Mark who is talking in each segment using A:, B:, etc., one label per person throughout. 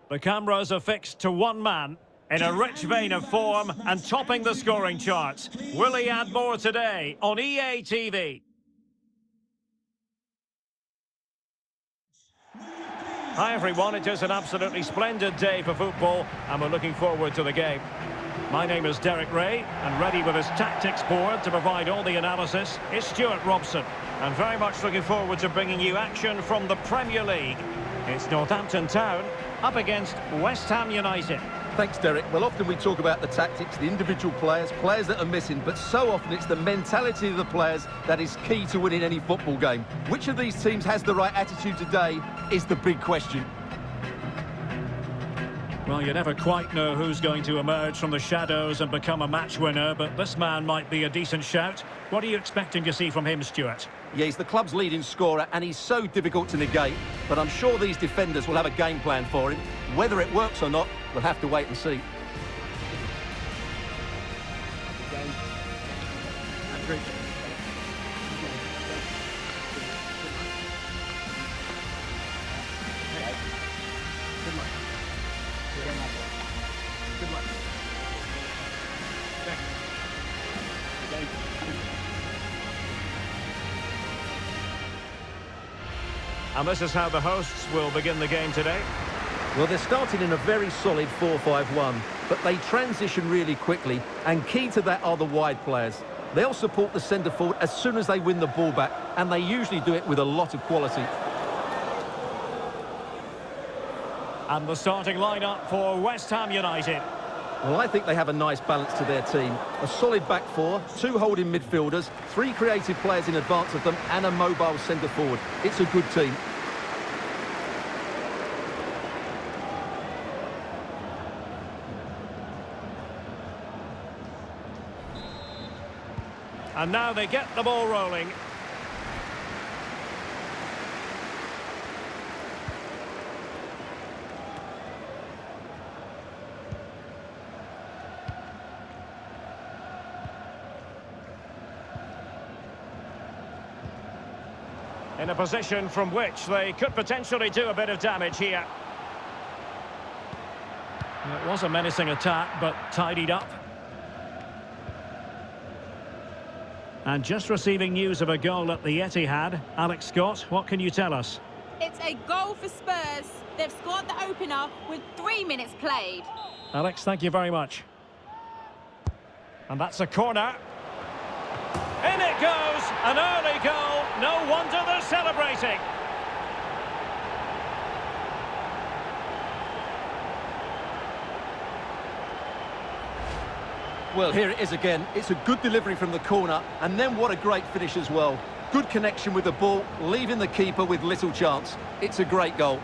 A: The cameras are fixed to one man in a rich vein of form and topping the scoring charts. Will he add more today on EA TV? Hi everyone, it is an absolutely splendid day for football and we're looking forward to the game. My name is Derek Ray and ready with his tactics board to provide all the analysis is Stuart Robson. And very much looking forward to bringing you action from the Premier League. It's Northampton Town up against West Ham United.
B: Thanks, Derek. Well, often we talk about the tactics, the individual players that are missing, but so often it's the mentality of the players that is key to winning any football game. Which of these teams has the right attitude today is the big question.
A: Well, you never quite know who's going to emerge from the shadows and become a match winner, but this man might be a decent shout. What are you expecting to see from him, Stuart?
B: Yeah, he's the club's leading scorer and he's so difficult to negate, but I'm sure these defenders will have a game plan for him. Whether it works or not, we'll have to wait and see.
A: And this is how the hosts will begin the game today.
B: Well, they're starting in a very solid 4-5-1, but they transition really quickly, and key to that are the wide players. They'll support the centre forward as soon as they win the ball back, and they usually do it with a lot of quality.
A: And the starting lineup for West Ham United.
B: Well, I think they have a nice balance to their team. A solid back four, two holding midfielders, three creative players in advance of them, and a mobile centre forward. It's a good team.
A: And now they get the ball rolling. In a position from which they could potentially do a bit of damage here. It was a menacing attack, but tidied up. And just receiving news of a goal at the Etihad. Alex Scott, what can you tell us?
C: It's a goal for Spurs. They've scored the opener with 3 minutes played.
A: Alex, thank you very much. And that's a corner. In it goes, an early goal. No wonder they're celebrating.
B: Well, here it is again. It's a good delivery from the corner, and then what a great finish as well. Good connection with the ball, leaving the keeper with little chance. It's a great goal.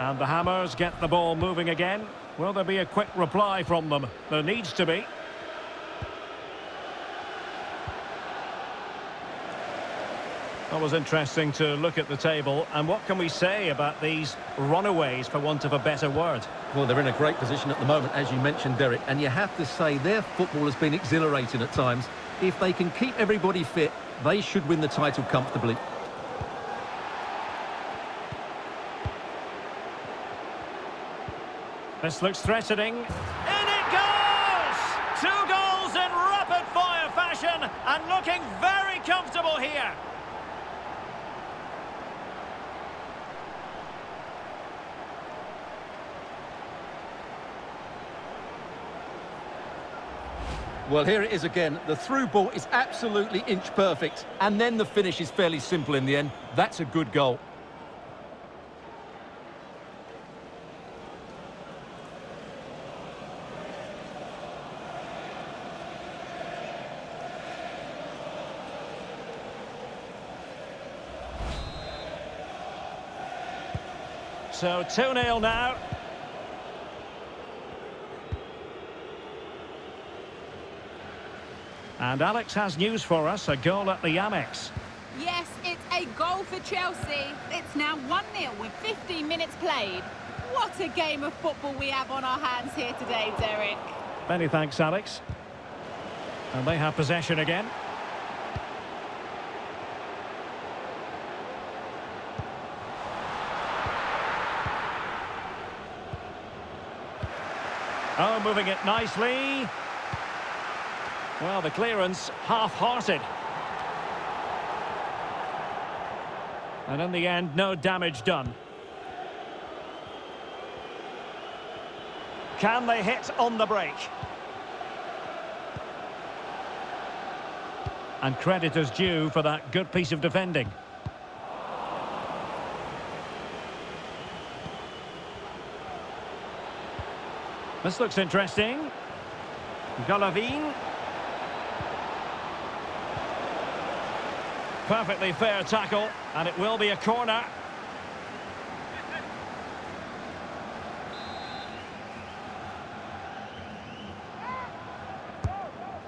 A: And the Hammers get the ball moving again. Will there be a quick reply from them? There needs to be. That was interesting to look at the table. And what can we say about these runaways, for want of a better word?
B: Well, they're in a great position at the moment, as you mentioned, Derek, and you have to say their football has been exhilarating at times. If they can keep everybody fit, they should win the title comfortably.
A: This looks threatening. In it goes! 2 goals in rapid-fire fashion and looking very comfortable here.
B: Well, here it is again. The through ball is absolutely inch perfect, and then the finish is fairly simple in the end. That's a good goal.
A: So 2-0 now. And Alex has news for us, a goal at the Amex.
C: Yes, it's a goal for Chelsea. It's now 1-0 with 15 minutes played. What a game of football we have on our hands here today, Derek.
A: Many thanks, Alex. And they have possession again. Oh, moving it nicely. Well, the clearance half-hearted. And in the end, no damage done. Can they hit on the break? And credit is due for that good piece of defending. This looks interesting. Golovin. Perfectly fair tackle, and it will be a corner.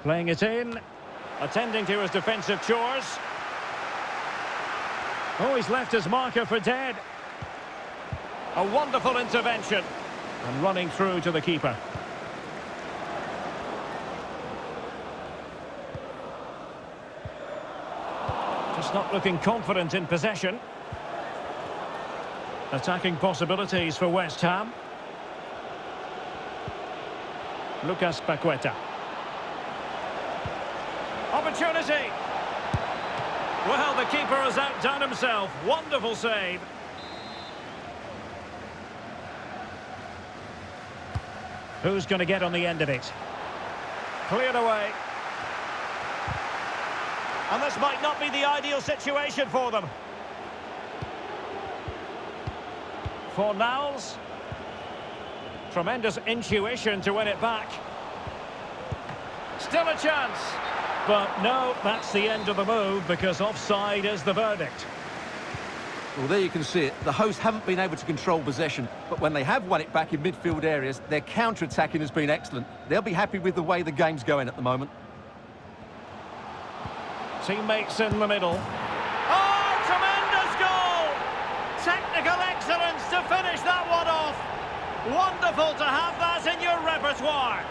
A: Playing it in, attending to his defensive chores. Oh, he's left his marker for dead. A wonderful intervention. And running through to the keeper. Just not looking confident in possession. Attacking possibilities for West Ham. Lucas Paqueta. Opportunity! Well, the keeper has outdone himself. Wonderful save. Who's going to get on the end of it? Cleared away. And this might not be the ideal situation for them. For Niles. Tremendous intuition to win it back. Still a chance. But no, that's the end of the move because offside is the verdict.
B: Well, there you can see it. The hosts haven't been able to control possession, but when they have won it back in midfield areas, their counter-attacking has been excellent. They'll be happy with the way the game's going at the moment.
A: Teammates in the middle. Oh, tremendous goal! Technical excellence to finish that one off. Wonderful to have that in your repertoire.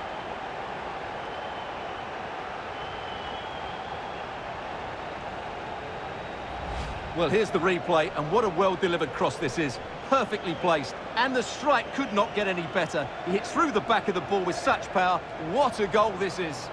B: Well, here's the replay, and what a well-delivered cross this is. Perfectly placed, and the strike could not get any better. He hits through the back of the ball with such power. What a goal this is.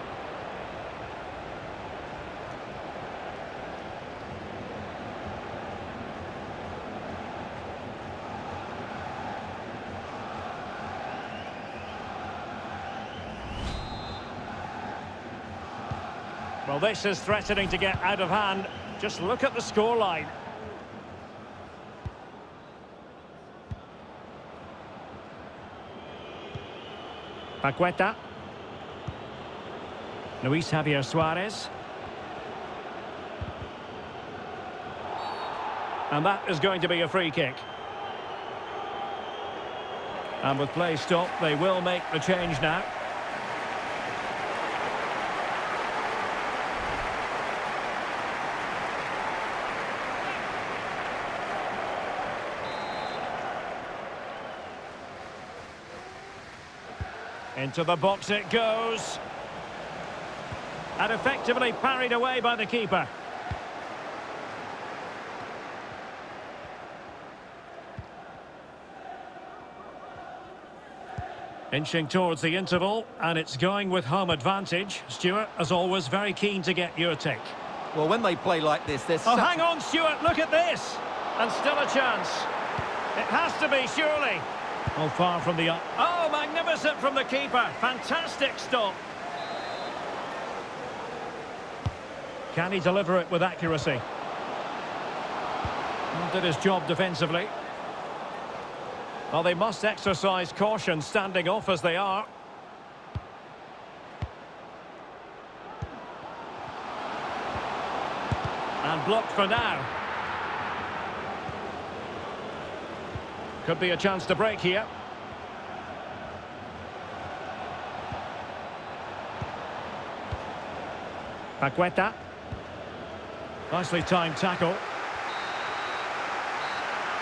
A: Well, this is threatening to get out of hand. Just look at the scoreline. Paqueta. Luis Javier Suarez. And that is going to be a free kick. And with play stopped, they will make the change now. Into the box it goes. And effectively parried away by the keeper. Inching towards the interval, and it's going with home advantage. Stuart, as always, very keen to get your take.
B: Well, when they play like this, there's
A: Oh, hang on, Stuart, look at this. And still a chance. It has to be, surely. Oh, far from the... Oh, magnificent from the keeper. Fantastic stop. Can he deliver it with accuracy? Did his job defensively. Well, they must exercise caution standing off as they are. And blocked for now. Could be a chance to break here. Paqueta. Nicely timed tackle.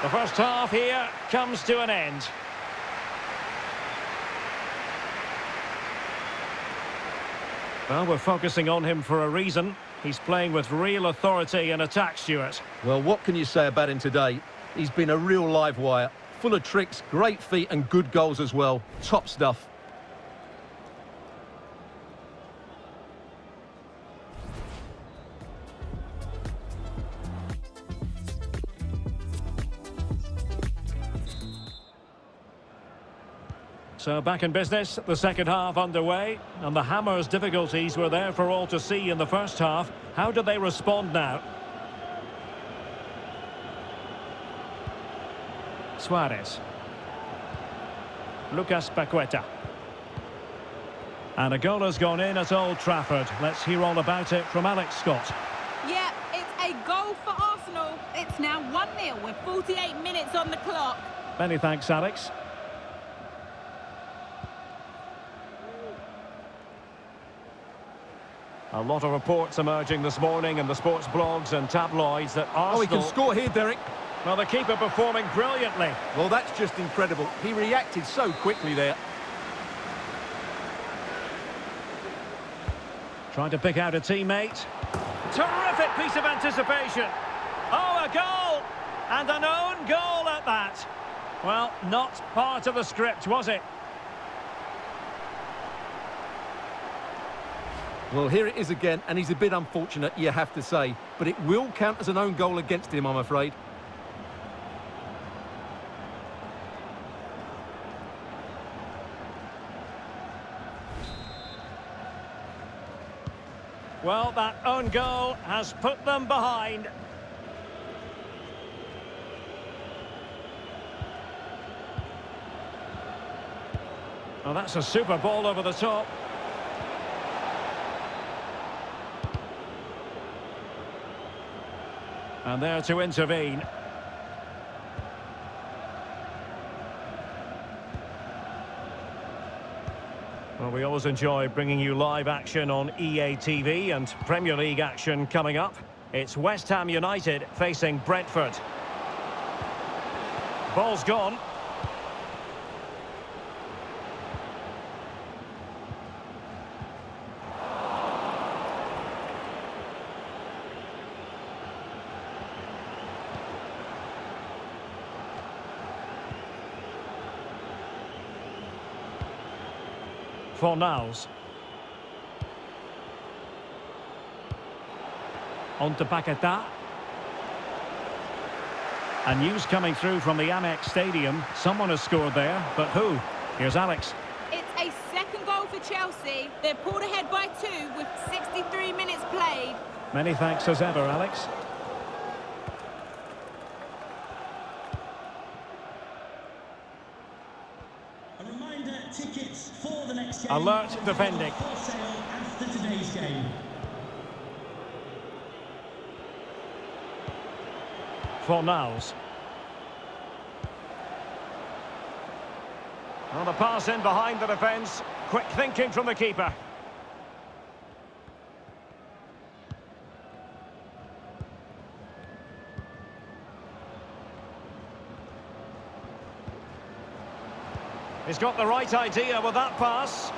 A: The first half here comes to an end. Well, we're focusing on him for a reason. He's playing with real authority in attack, Stuart.
B: Well, what can you say about him today? He's been a real live wire. Full of tricks, great feet and good goals as well. Top stuff.
A: So back in business, the second half underway, and the Hammers' difficulties were there for all to see in the first half. How do they respond now? Suarez. Lucas Paqueta. And a goal has gone in at Old Trafford. Let's hear all about it from Alex Scott.
C: Yeah, it's a goal for Arsenal. It's now 1-0 with 48 minutes on the clock.
A: Many thanks, Alex. A lot of reports emerging this morning in the sports blogs and tabloids that Arsenal...
B: Oh, he can score here, Derek.
A: Well, the keeper performing brilliantly.
B: Well, that's just incredible. He reacted so quickly there.
A: Trying to pick out a teammate. Terrific piece of anticipation. Oh, a goal! And an own goal at that. Well, not part of the script, was it?
B: Well, here it is again, and he's a bit unfortunate, you have to say. But it will count as an own goal against him, I'm afraid.
A: Well, that own goal has put them behind. Well, that's a super ball over the top. And there to intervene. Well, we always enjoy bringing you live action on EA TV, and Premier League action coming up. It's West Ham United facing Brentford. Ball's gone. Fornals. On to Paqueta. And news coming through from the Amex Stadium. Someone has scored there, but who? Here's Alex.
C: It's a second goal for Chelsea. They're pulled ahead by 2 with 63 minutes played.
A: Many thanks as ever, Alex.
D: Tickets for the next game.
A: Alert defending.
D: For sale after today's game.
A: Fornals. Well, the pass in behind the defence. Quick thinking from the keeper. He's got the right idea with that pass.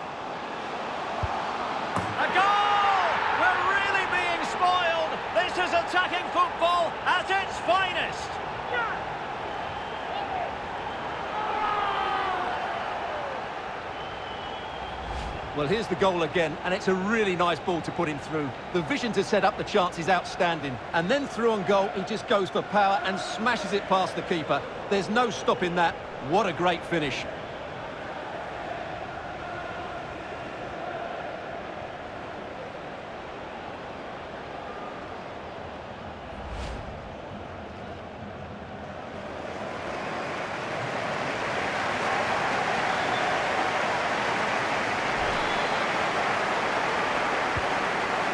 A: A goal! We're really being spoiled. This is attacking football at its finest.
B: Well, here's the goal again, and it's a really nice ball to put him through. The vision to set up the chance is outstanding. And then through on goal, he just goes for power and smashes it past the keeper. There's no stopping that. What a great finish.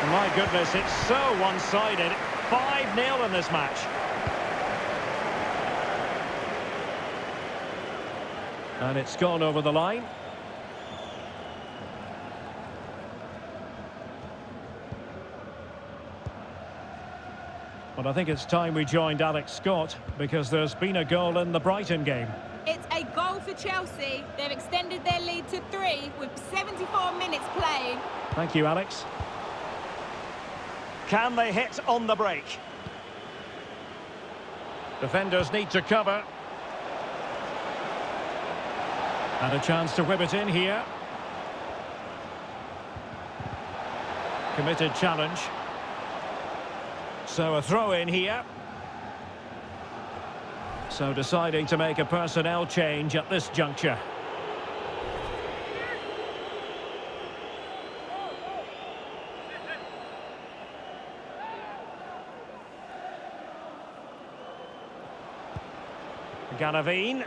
A: My goodness, it's so one-sided. 5-0 in this match. And it's gone over the line. But I think it's time we joined Alex Scott, because there's been a goal in the Brighton game.
C: It's a goal for Chelsea. They've extended their lead to 3 with 74 minutes played.
A: Thank you, Alex. Can they hit on the break? Defenders need to cover. And a chance to whip it in here. Committed challenge. So a throw in here. So deciding to make a personnel change at this juncture. Gallivine.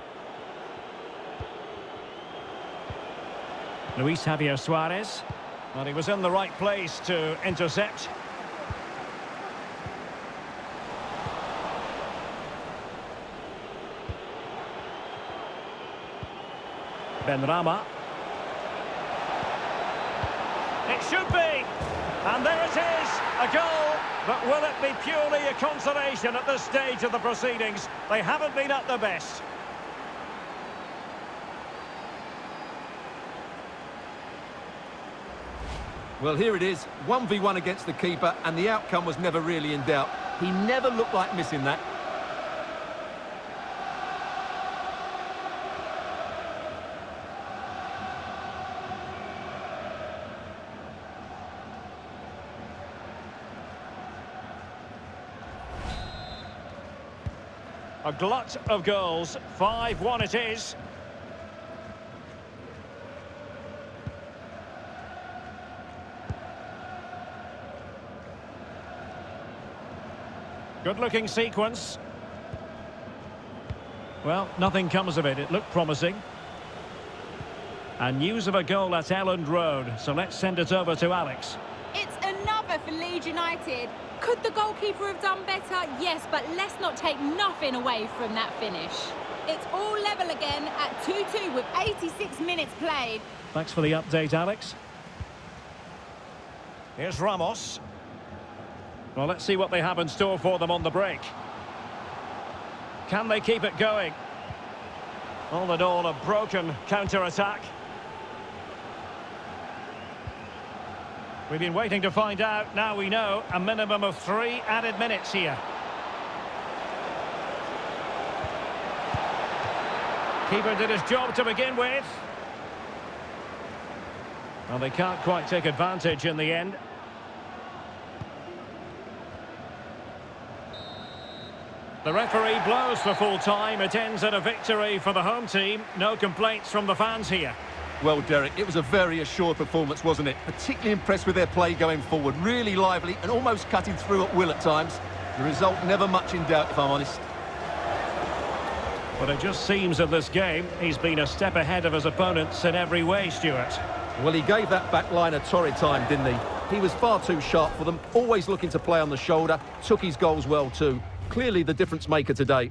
A: Luis Javier Suarez. Well, he was in the right place to intercept. Benrahma. It should be. And there it is, a goal. But will it be purely a consolation at this stage of the proceedings? They haven't been at their best.
B: Well, here it is, 1v1 against the keeper, and the outcome was never really in doubt. He never looked like missing that.
A: A glut of goals, 5-1 it is. Good-looking sequence. Well, nothing comes of it. It looked promising. And news of a goal at Elland Road, so let's send it over to Alex.
C: It's another for Leeds United. Could the goalkeeper have done better? Yes, but let's not take nothing away from that finish. It's all level again at 2-2 with 86 minutes played.
A: Thanks for the update, Alex. Here's Ramos. Well, let's see what they have in store for them on the break. Can they keep it going? All in all, a broken counter-attack. We've been waiting to find out. Now we know a minimum of 3 added minutes here. Keeper did his job to begin with. Well, they can't quite take advantage in the end. The referee blows for full time. It ends in a victory for the home team. No complaints from the fans here.
B: Well, Derek, it was a very assured performance, wasn't it? Particularly impressed with their play going forward. Really lively and almost cutting through at will at times. The result never much in doubt, if I'm honest.
A: But it just seems in this game, he's been a step ahead of his opponents in every way, Stuart.
B: Well, he gave that back line a torrid time, didn't he? He was far too sharp for them, always looking to play on the shoulder, took his goals well too. Clearly the difference maker today.